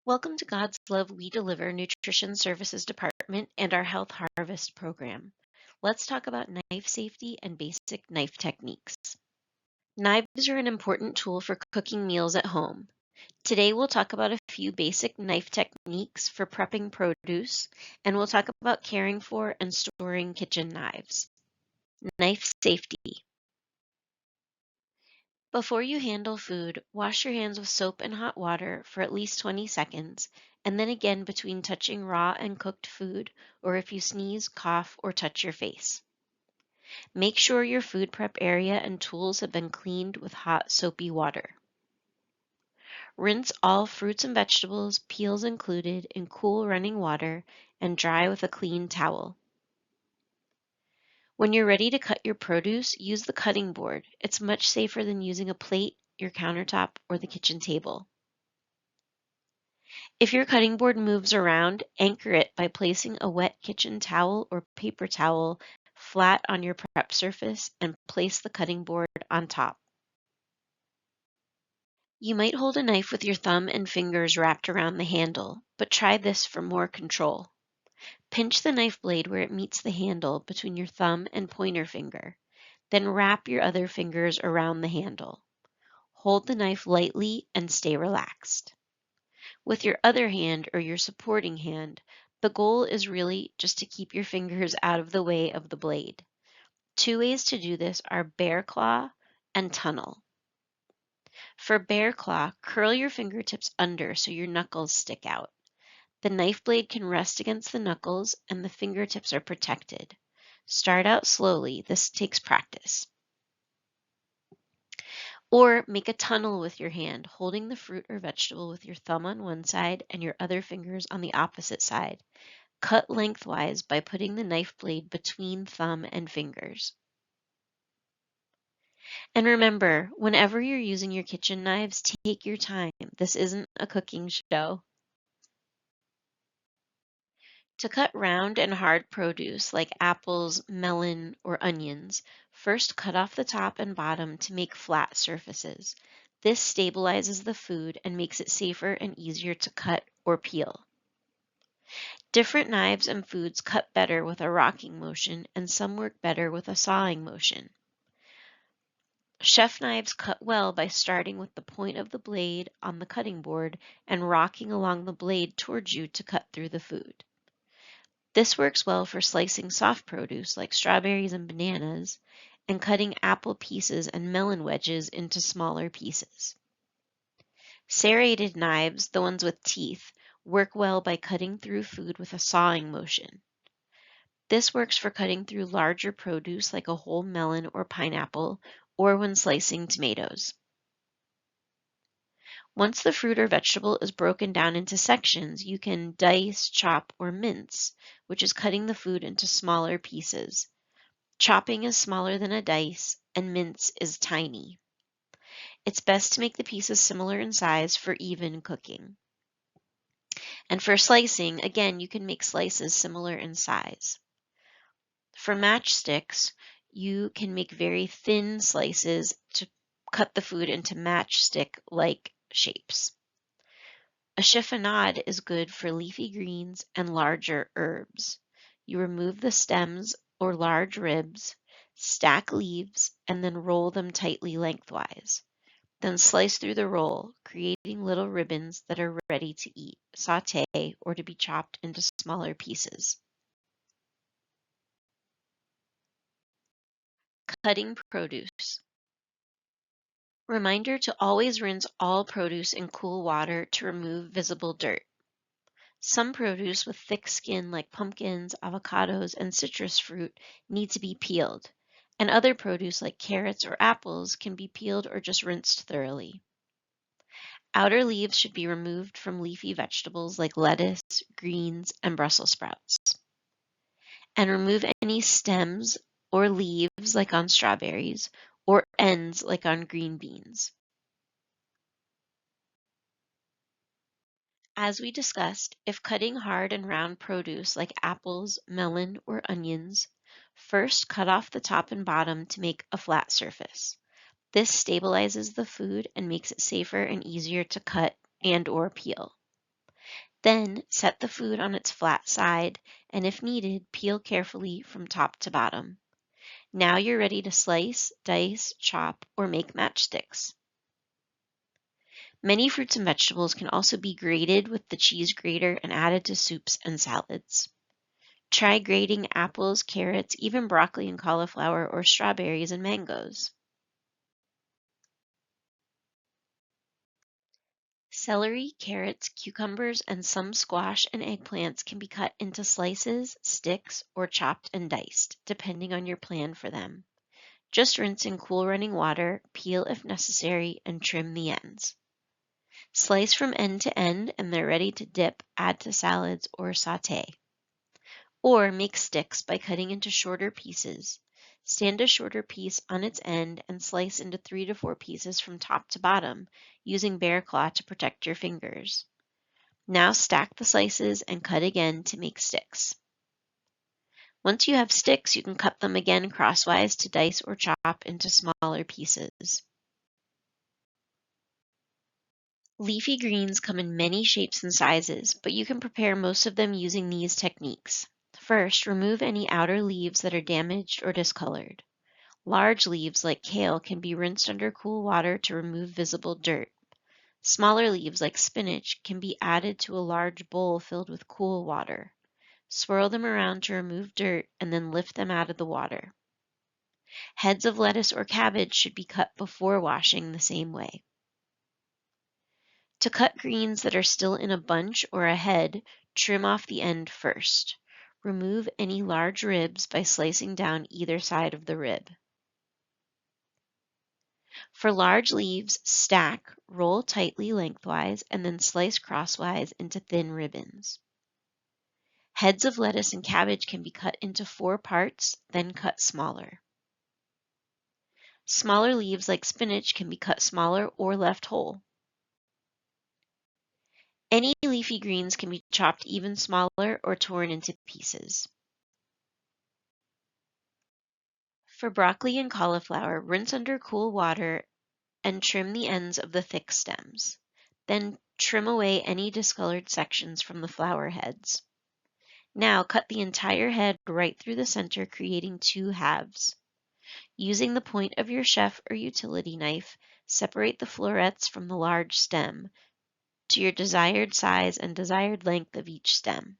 Welcome to God's Love We Deliver Nutrition Services Department and our Health Harvest program. Let's talk about knife safety and basic knife techniques. Knives are an important tool for cooking meals at home. Today we'll talk about a few basic knife techniques for prepping produce, and we'll talk about caring for and storing kitchen knives. Knife safety. Before you handle food, wash your hands with soap and hot water for at least 20 seconds, and then again between touching raw and cooked food, or if you sneeze, cough, or touch your face. Make sure your food prep area and tools have been cleaned with hot, soapy water. Rinse all fruits and vegetables, peels included, in cool running water and dry with a clean towel. When you're ready to cut your produce, use the cutting board. It's much safer than using a plate, your countertop, or the kitchen table. If your cutting board moves around, anchor it by placing a wet kitchen towel or paper towel flat on your prep surface and place the cutting board on top. You might hold a knife with your thumb and fingers wrapped around the handle, but try this for more control. Pinch the knife blade where it meets the handle between your thumb and pointer finger, then wrap your other fingers around the handle. Hold the knife lightly and stay relaxed. With your other hand or your supporting hand, the goal is really just to keep your fingers out of the way of the blade. Two ways to do this are bear claw and tunnel. For bear claw, curl your fingertips under so your knuckles stick out. The knife blade can rest against the knuckles and the fingertips are protected. Start out slowly, this takes practice. Or make a tunnel with your hand, holding the fruit or vegetable with your thumb on one side and your other fingers on the opposite side. Cut lengthwise by putting the knife blade between thumb and fingers. And remember, whenever you're using your kitchen knives, take your time. This isn't a cooking show. To cut round and hard produce like apples, melon, or onions, first cut off the top and bottom to make flat surfaces. This stabilizes the food and makes it safer and easier to cut or peel. Different knives and foods cut better with a rocking motion, and some work better with a sawing motion. Chef knives cut well by starting with the point of the blade on the cutting board and rocking along the blade towards you to cut through the food. This works well for slicing soft produce like strawberries and bananas, and cutting apple pieces and melon wedges into smaller pieces. Serrated knives, the ones with teeth, work well by cutting through food with a sawing motion. This works for cutting through larger produce like a whole melon or pineapple, or when slicing tomatoes. Once the fruit or vegetable is broken down into sections, you can dice, chop, or mince, which is cutting the food into smaller pieces. Chopping is smaller than a dice, and mince is tiny. It's best to make the pieces similar in size for even cooking. And for slicing, again, you can make slices similar in size. For matchsticks, you can make very thin slices to cut the food into matchstick-like shapes. A chiffonade is good for leafy greens and larger herbs. You remove the stems or large ribs, stack leaves, and then roll them tightly lengthwise. Then slice through the roll, creating little ribbons that are ready to eat, saute, or to be chopped into smaller pieces. Cutting produce. Reminder to always rinse all produce in cool water to remove visible dirt. Some produce with thick skin like pumpkins, avocados, and citrus fruit need to be peeled, and other produce like carrots or apples can be peeled or just rinsed thoroughly. Outer leaves should be removed from leafy vegetables like lettuce, greens, and Brussels sprouts. And remove any stems or leaves like on strawberries, or ends like on green beans. As we discussed, if cutting hard and round produce like apples, melon, or onions, first cut off the top and bottom to make a flat surface. This stabilizes the food and makes it safer and easier to cut and or peel. Then set the food on its flat side and if needed, peel carefully from top to bottom. Now you're ready to slice, dice, chop, or make matchsticks. Many fruits and vegetables can also be grated with the cheese grater and added to soups and salads. Try grating apples, carrots, even broccoli and cauliflower, or strawberries and mangoes. Celery, carrots, cucumbers, and some squash and eggplants can be cut into slices, sticks, or chopped and diced, depending on your plan for them. Just rinse in cool running water, peel if necessary, and trim the ends. Slice from end to end and they're ready to dip, add to salads, or saute. Or make sticks by cutting into shorter pieces. Stand a shorter piece on its end and slice into 3 to 4 pieces from top to bottom, using bear claw to protect your fingers. Now stack the slices and cut again to make sticks. Once you have sticks, you can cut them again crosswise to dice or chop into smaller pieces. Leafy greens come in many shapes and sizes, but you can prepare most of them using these techniques. First, remove any outer leaves that are damaged or discolored. Large leaves like kale can be rinsed under cool water to remove visible dirt. Smaller leaves like spinach can be added to a large bowl filled with cool water. Swirl them around to remove dirt and then lift them out of the water. Heads of lettuce or cabbage should be cut before washing the same way. To cut greens that are still in a bunch or a head, trim off the end first. Remove any large ribs by slicing down either side of the rib. For large leaves, stack, roll tightly lengthwise, and then slice crosswise into thin ribbons. Heads of lettuce and cabbage can be cut into 4 parts, then cut smaller. Smaller leaves like spinach can be cut smaller or left whole. Any leafy greens can be chopped even smaller or torn into pieces. For broccoli and cauliflower, rinse under cool water and trim the ends of the thick stems. Then trim away any discolored sections from the flower heads. Now cut the entire head right through the center, creating 2 halves. Using the point of your chef or utility knife, separate the florets from the large stem to your desired size and desired length of each stem.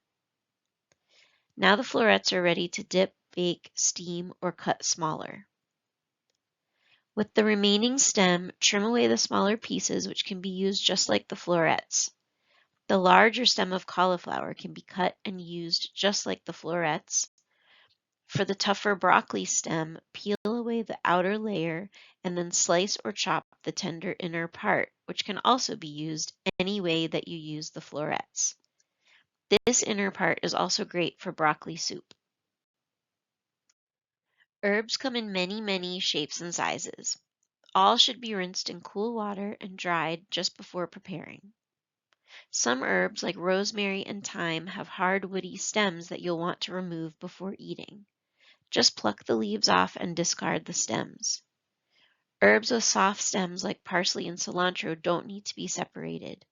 Now the florets are ready to dip, bake, steam, or cut smaller. With the remaining stem, trim away the smaller pieces which can be used just like the florets. The larger stem of cauliflower can be cut and used just like the florets. For the tougher broccoli stem, peel away the outer layer and then slice or chop the tender inner part, which can also be used any way that you use the florets. This inner part is also great for broccoli soup. Herbs come in many shapes and sizes. All should be rinsed in cool water and dried just before preparing. Some herbs like rosemary and thyme have hard woody stems that you'll want to remove before eating. Just pluck the leaves off and discard the stems. Herbs with soft stems like parsley and cilantro don't need to be separated.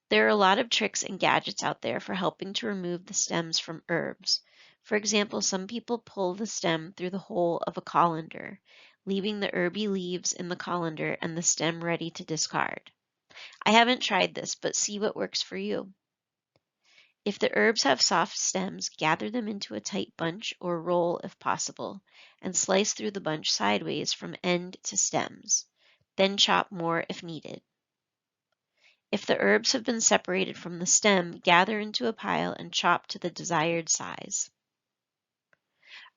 There are a lot of tricks and gadgets out there for helping to remove the stems from herbs. For example, some people pull the stem through the hole of a colander, leaving the herby leaves in the colander and the stem ready to discard. I haven't tried this, but see what works for you. If the herbs have soft stems, gather them into a tight bunch or roll if possible, and slice through the bunch sideways from end to stems. Then chop more if needed. If the herbs have been separated from the stem, gather into a pile and chop to the desired size.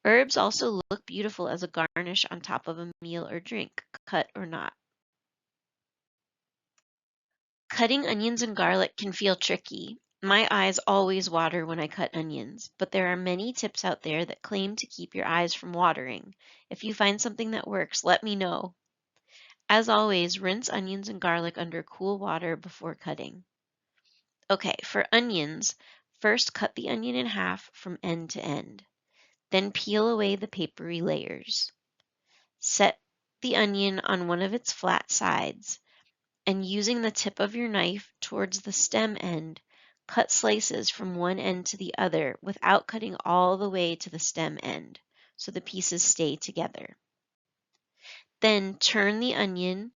Herbs also look beautiful as a garnish on top of a meal or drink, cut or not. Cutting onions and garlic can feel tricky. My eyes always water when I cut onions, but there are many tips out there that claim to keep your eyes from watering. If you find something that works, let me know. As always, rinse onions and garlic under cool water before cutting. Okay, for onions, first cut the onion in half from end to end. Then peel away the papery layers. Set the onion on one of its flat sides, and using the tip of your knife towards the stem end, cut slices from one end to the other without cutting all the way to the stem end, so the pieces stay together. Then turn the onion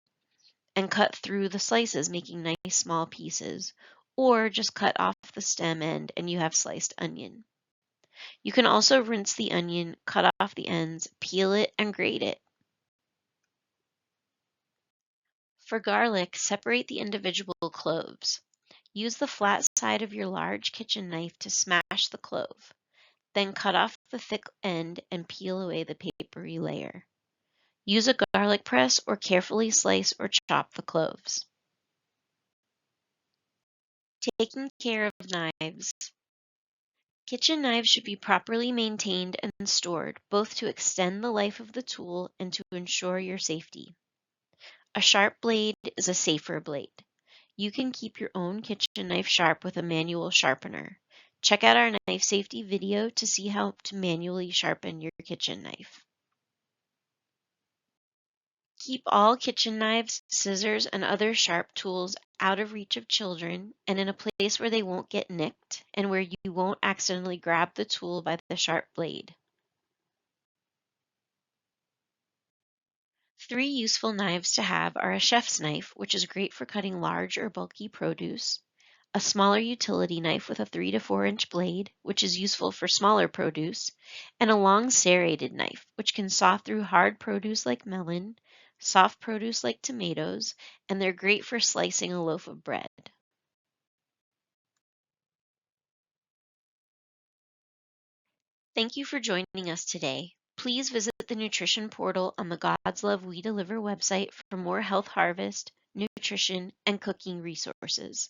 and cut through the slices, making nice small pieces, or just cut off the stem end and you have sliced onion. You can also rinse the onion, cut off the ends, peel it, and grate it. For garlic, separate the individual cloves. Use the flat side of your large kitchen knife to smash the clove. Then cut off the thick end and peel away the papery layer. Use a garlic press or carefully slice or chop the cloves. Taking care of knives. Kitchen knives should be properly maintained and stored, both to extend the life of the tool and to ensure your safety. A sharp blade is a safer blade. You can keep your own kitchen knife sharp with a manual sharpener. Check out our knife safety video to see how to manually sharpen your kitchen knife. Keep all kitchen knives, scissors, and other sharp tools out of reach of children and in a place where they won't get nicked and where you won't accidentally grab the tool by the sharp blade. 3 useful knives to have are a chef's knife, which is great for cutting large or bulky produce, a smaller utility knife with a 3 to 4 inch blade, which is useful for smaller produce, and a long serrated knife, which can saw through hard produce like melon, soft produce like tomatoes, and they're great for slicing a loaf of bread. Thank you for joining us today. Please visit the nutrition portal on the God's Love We Deliver website for more health harvest, nutrition, and cooking resources.